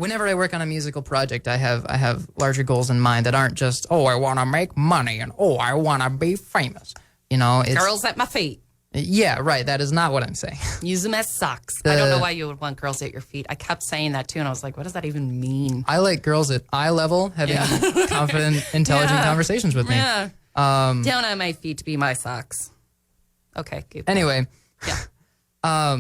whenever I work on a musical project, I have larger goals in mind that aren't just, oh, I want to make money and, oh, I want to be famous. You know, it's girls at my feet. Yeah, right. That is not what I'm saying. Use them as socks. I don't know why you would want girls at your feet. I kept saying that too, and I was like, what does that even mean? I like girls at eye level having confident, intelligent conversations with me. Yeah. Down on my feet to be my socks. Okay. Anyway. Yeah.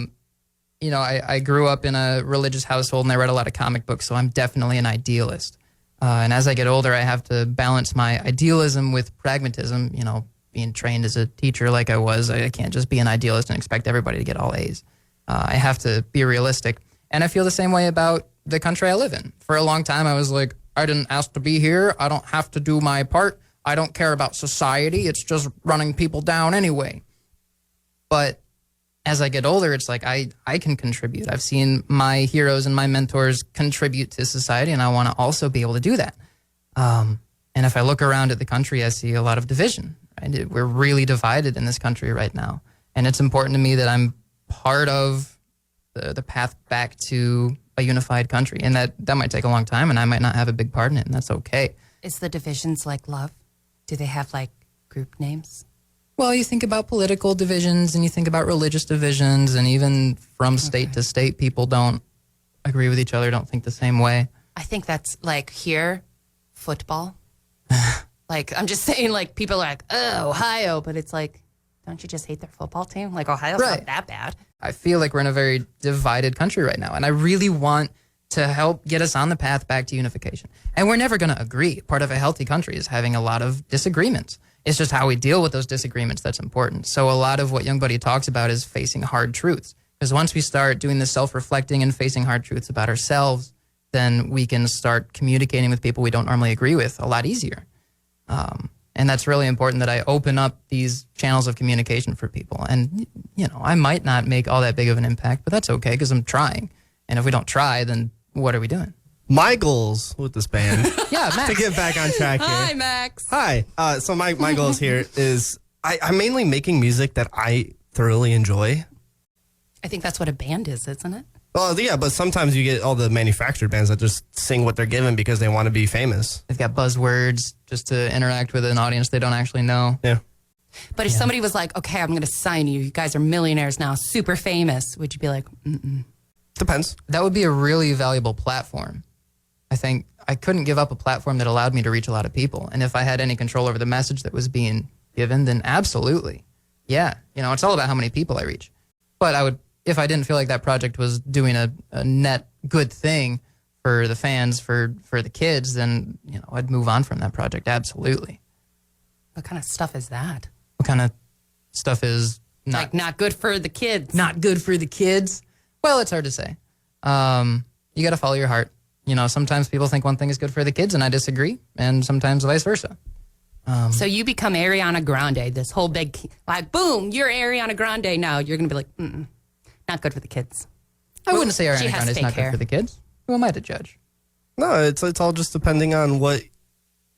You know, I grew up in a religious household and I read a lot of comic books, so I'm definitely an idealist. And as I get older, I have to balance my idealism with pragmatism. You know, being trained as a teacher like I was, I can't just be an idealist and expect everybody to get all A's. I have to be realistic. And I feel the same way about the country I live in. For a long time, I was like, I didn't ask to be here. I don't have to do my part. I don't care about society. It's just running people down anyway. But as I get older, it's like I can contribute. I've seen my heroes and my mentors contribute to society, and I want to also be able to do that. And if I look around at the country, I see a lot of division. Right? We're really divided in this country right now. And it's important to me that I'm part of the path back to a unified country. And that might take a long time, and I might not have a big part in it, and that's okay. Is the divisions like love? Do they have like group names? Well, you think about political divisions and you think about religious divisions, and even from state to state, people don't agree with each other, don't think the same way. I think that's like here, football. Like, I'm just saying, like, people are like, oh, Ohio, but it's like, don't you just hate their football team? Like, Ohio's not that bad. I feel like we're in a very divided country right now, and I really want to help get us on the path back to unification. And we're never going to agree. Part of a healthy country is having a lot of disagreements. It's just how we deal with those disagreements that's important. So a lot of what Young Buddy talks about is facing hard truths. Because once we start doing the self-reflecting and facing hard truths about ourselves, then we can start communicating with people we don't normally agree with a lot easier. And that's really important that I open up these channels of communication for people. And, you know, I might not make all that big of an impact, but that's okay because I'm trying. And if we don't try, then what are we doing? My goals with this band, Max. to get back on track here. Hi, Max. Hi. So my goals here is I'm mainly making music that I thoroughly enjoy. I think that's what a band is, isn't it? Well, yeah, but sometimes you get all the manufactured bands that just sing what they're given because they want to be famous. They've got buzzwords just to interact with an audience they don't actually know. Yeah. But if somebody was like, okay, I'm going to sign you. You guys are millionaires now, super famous. Would you be like, mm-mm? Depends. That would be a really valuable platform. I think I couldn't give up a platform that allowed me to reach a lot of people. And if I had any control over the message that was being given, then absolutely. Yeah. You know, it's all about how many people I reach. But I would, if I didn't feel like that project was doing a net good thing for the fans, for the kids, then, you know, I'd move on from that project. Absolutely. What kind of stuff is that? What kind of stuff is not good for the kids? Not good for the kids? Well, it's hard to say. You got to follow your heart. You know, sometimes people think one thing is good for the kids, and I disagree, and sometimes vice versa. So you become Ariana Grande, this whole big, like, boom, you're Ariana Grande now. You're going to be like, mm-mm, not good for the kids. I wouldn't say she Ariana has Grande is fake not hair. good for the kids. Who am I to judge? No, it's all just depending on what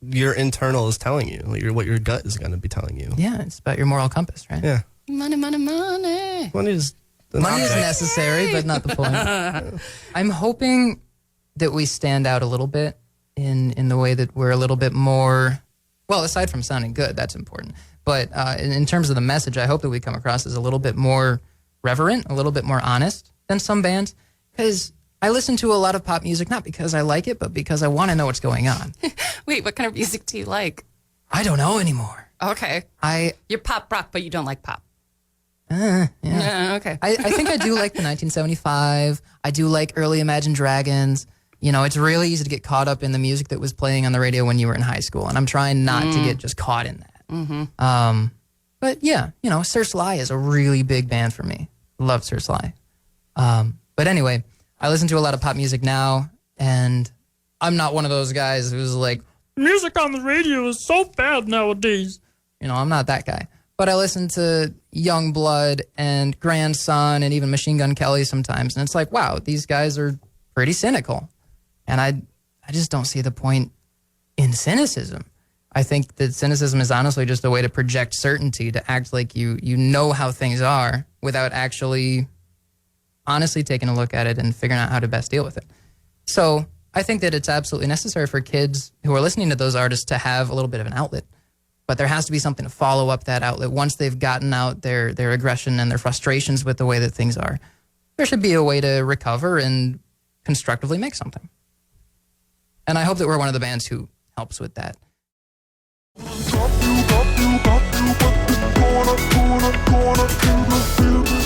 your internal is telling you, what your gut is going to be telling you. Yeah, it's about your moral compass, right? Yeah. Money, money, money. Money is necessary, but not the point. I'm hoping that we stand out a little bit in the way that we're a little bit more, well, aside from sounding good, that's important. But in terms of the message, I hope that we come across as a little bit more reverent, a little bit more honest than some bands. Because I listen to a lot of pop music, not because I like it, but because I want to know what's going on. Wait, what kind of music do you like? I don't know anymore. Okay. You're pop rock, but you don't like pop. Yeah. Okay. I think I do like the 1975. I do like early Imagine Dragons. You know, it's really easy to get caught up in the music that was playing on the radio when you were in high school, and I'm trying not to get just caught in that. Mm-hmm. But yeah, you know, Sir Sly is a really big band for me. Love Sir Sly. But anyway, I listen to a lot of pop music now, and I'm not one of those guys who's like, music on the radio is so bad nowadays. You know, I'm not that guy. But I listen to Youngblood and Grandson and even Machine Gun Kelly sometimes, and it's like, wow, these guys are pretty cynical. And I just don't see the point in cynicism. I think that cynicism is honestly just a way to project certainty, to act like you know how things are without actually honestly taking a look at it and figuring out how to best deal with it. So I think that it's absolutely necessary for kids who are listening to those artists to have a little bit of an outlet. But there has to be something to follow up that outlet. Once they've gotten out their aggression and their frustrations with the way that things are, there should be a way to recover and constructively make something. And I hope that we're one of the bands who helps with that. Gonna